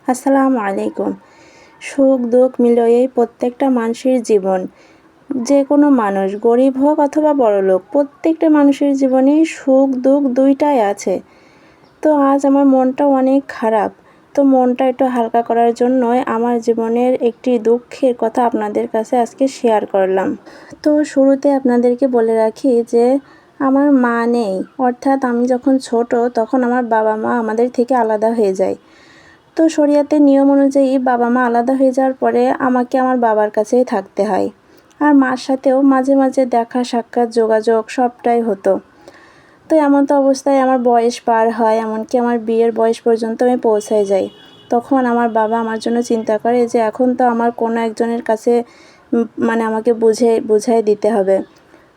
আসসালামু আলাইকুম। সুখ দুঃখ মিলিয়েই প্রত্যেকটা মানুষের জীবন। যে কোনো মানুষ গরিব হোক অথবা বড়লোক, প্রত্যেকটা মানুষের জীবনেই সুখ দুঃখ দুইটাই আছে। তো আজ আমার মনটা অনেক খারাপ। তো মনটা একটু হালকা করার জন্যই আমার জীবনের একটি দুঃখের কথা আপনাদের কাছে আজকে শেয়ার করলাম। তো শুরুতে আপনাদেরকে বলে রাখি যে আমার মা নেই, অর্থাৎ আমি যখন ছোট তখন আমার বাবা মা আমাদের থেকে আলাদা হয়ে যায়। তো শরিয়াতের নিয়ম অনুযায়ী বাবা মা আলাদা হয়ে যাওয়ার পরে আমাকে আমার বাবার কাছেই থাকতে হয়। আর মার সাথেও মাঝে মাঝে দেখা সাক্ষাৎ যোগাযোগ সবটাই হতো। তো এমন তো অবস্থায় আমার বয়স পার হয়, এমনকি আমার বিয়ের বয়স পর্যন্ত আমি পৌঁছায় যাই। তখন আমার বাবা আমার জন্য চিন্তা করে যে এখন তো আমার কোনো একজনের কাছে মানে আমাকে বুঝাই দিতে হবে।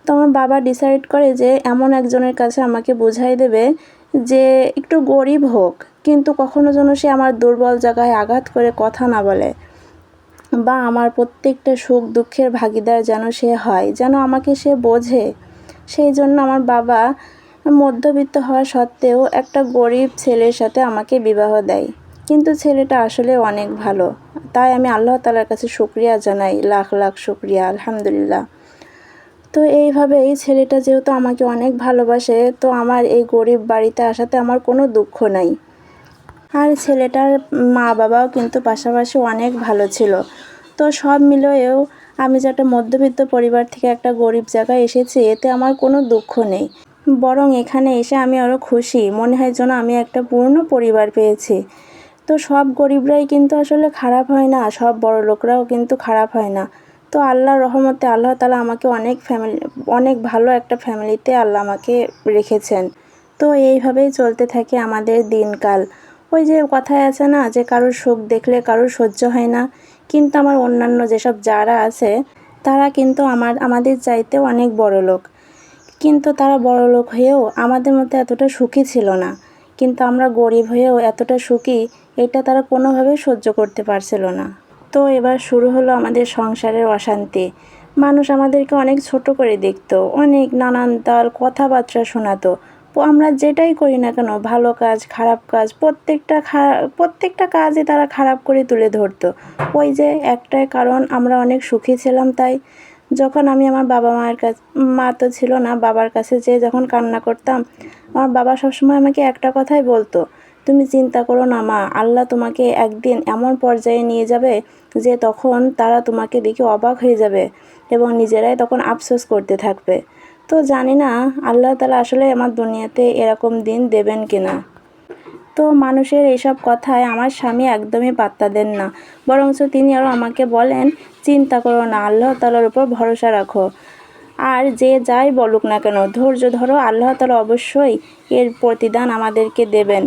তো আমার বাবা ডিসাইড করে যে এমন একজনের কাছে আমাকে বুঝাই দেবে যে একটু গরিব হোক, কিন্তু কখনো যেন সে আমার দুর্বল জায়গায় আঘাত করে কথা না বলে, বা আমার প্রত্যেকটা সুখ দুঃখের ভাগিদার যেন সে হয়, যেন আমাকে সে বোঝে। সেই জন্য আমার বাবা মধ্যবিত্ত হওয়া সত্ত্বেও একটা গরিব ছেলের সাথে আমাকে বিবাহ দেয়। কিন্তু ছেলেটা আসলে অনেক ভালো, তাই আমি আল্লাহ তাআলার কাছে শুকরিয়া জানাই, লাখ লাখ শুকরিয়া, আলহামদুলিল্লাহ। তো এইভাবে এই ছেলেটা যেহেতু আমাকে অনেক ভালোবাসে, তো আমার এই গরিব বাড়িতে আসাতে আমার কোনো দুঃখ নাই। আর ছেলেটার মা বাবাও কিন্তু পাশাপাশি অনেক ভালো ছিল। তো সব মিলিয়েও আমি যে একটা মধ্যবিত্ত পরিবার থেকে একটা গরিব জায়গায় এসেছি, এতে আমার কোনো দুঃখ নেই। বরং এখানে এসে আমি আরও খুশি, মনে হয় যেন আমি একটা পূর্ণ পরিবার পেয়েছি। তো সব গরিবরাই কিন্তু আসলে খারাপ হয় না, সব বড়লোকরাও কিন্তু খারাপ হয় না। তো আল্লাহর রহমতে আল্লাহ তাআলা আমাকে অনেক ভালো একটা ফ্যামিলিতে আল্লাহ আমাকে রেখেছেন। তো এইভাবেই চলতে থাকে আমাদের দিনকাল। ওই যে কথায় আছে না যে কারোর সুখ দেখলে কারোর সহ্য হয় না, কিন্তু আমার অন্যান্য যেসব যারা আছে তারা কিন্তু আমাদের চাইতেও অনেক বড়লোক। কিন্তু তারা বড়লোক হয়েও আমাদের মতো এতটা সুখী ছিল না। কিন্তু আমরা গরিব হয়েও এতটা সুখী, এটা তারা কোনোভাবেই সহ্য করতে পারছিল না। তো এবার শুরু হলো আমাদের সংসারের অশান্তি। মানুষ আমাদেরকে অনেক ছোট করে দেখতো, অনেক নানান তাল কথাবার্তা শোনাতো। আমরা যেটাই করি না কেন, ভালো কাজ খারাপ কাজ প্রত্যেকটা কাজই তারা খারাপ করে তুলে ধরতো। ওই যে একটাই কারণ, আমরা অনেক সুখী ছিলাম তাই। যখন আমি আমার বাবা মায়ের কাছে, মা তো ছিল না, বাবার কাছে যেয়ে যখন কান্না করতাম, আমার বাবা সবসময় আমাকে একটা কথাই বলতো, তুমি চিন্তা করো না মা, আল্লাহ তোমাকে একদিন এমন পর্যায়ে নিয়ে যাবে যে তখন তারা তোমাকে দেখে অবাক হয়ে যাবে এবং নিজেরাই তখন আফসোস করতে থাকবে। তো জানি না আল্লাহ তাআলা আসলে আমার দুনিয়াতে এরকম দিন দেবেন কিনা। তো মানুষের এইসব কথায় আমার স্বামী একদমই পাত্তা দেন না, বরঞ্চ তিনি আরও আমাকে বলেন, চিন্তা করো না, আল্লাহ তাআলার উপর ভরসা রাখো। আর যে যাই বলুক না কেন, ধৈর্য ধরো, আল্লাহ তাআলা অবশ্যই এর প্রতিদান আমাদেরকে দেবেন।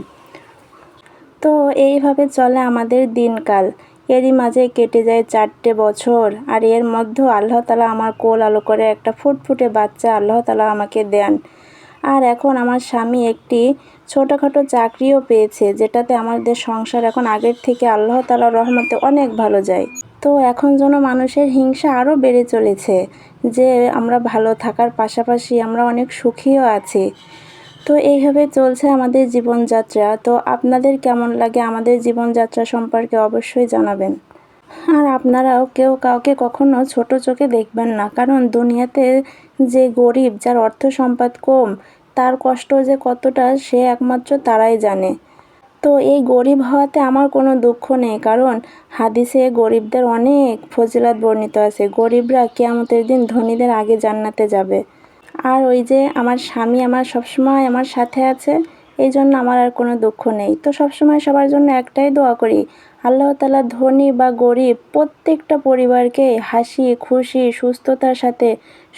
তো এইভাবে চলে আমাদের দিনকাল। এরই মাঝে কেটে যায় 4টে বছর, আর এর মধ্যেও আল্লাহ তাআলা আমার কোল আলো করে একটা ফুটফুটে বাচ্চা আল্লাহ তাআলা আমাকে দেন। আর এখন আমার স্বামী একটি ছোটোখাটো চাকরিও পেয়েছে, যেটাতে আমাদের সংসার এখন আগের থেকে আল্লাহ তাআলার রহমতে অনেক ভালো যায়। তো এখন যেন মানুষের হিংসা আরও বেড়ে চলেছে যে আমরা ভালো থাকার পাশাপাশি আমরা অনেক সুখীও আছি। তো এইভাবে চলছে আমাদের জীবনযাত্রা। তো আপনাদের কেমন লাগে আমাদের জীবনযাত্রা সম্পর্কে অবশ্যই জানাবেন। আর আপনারাও কেউ কাউকে কখনো ছোট চোখে দেখবেন না, কারণ দুনিয়াতে যে গরিব, যার অর্থ সম্পদ কম, তার কষ্ট যে কতটা সে একমাত্র তারাই জানে। তো এই গরিব হওয়াতে আমার কোনো দুঃখ নেই, কারণ হাদিসে গরিবদের অনেক ফজিলত বর্ণিত আছে। গরিবরা কিয়ামতের দিন ধনীদের আগে জান্নাতে যাবে। আর ওই যে আমার স্বামী আমার সবসময় আমার সাথে আছে, এই জন্য আমার আর কোনো দুঃখ নেই। তো সবসময় সবার জন্য একটাই দোয়া করি, আল্লাহ তাআলা ধনী বা গরিব প্রত্যেকটা পরিবারকে হাসি খুশি সুস্থতার সাথে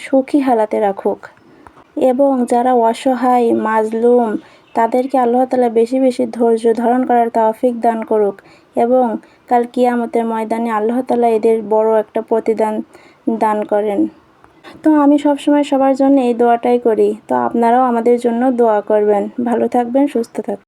সুখী হালাতে রাখুক, এবং যারা অসহায় মাজলুম তাদেরকে আল্লাহ তাআলা বেশি বেশি ধৈর্য ধারণ করার তৌফিক দান করুক, এবং কাল কিয়ামতের ময়দানে আল্লাহ তাআলা এদের বড় একটা প্রতিদান দান করেন। তো আমি সবসময় সবার জন্য এই দোয়াটাই করি। তো আপনারাও আমাদের জন্য দোয়া করবেন। ভালো থাকবেন, সুস্থ থাকবেন।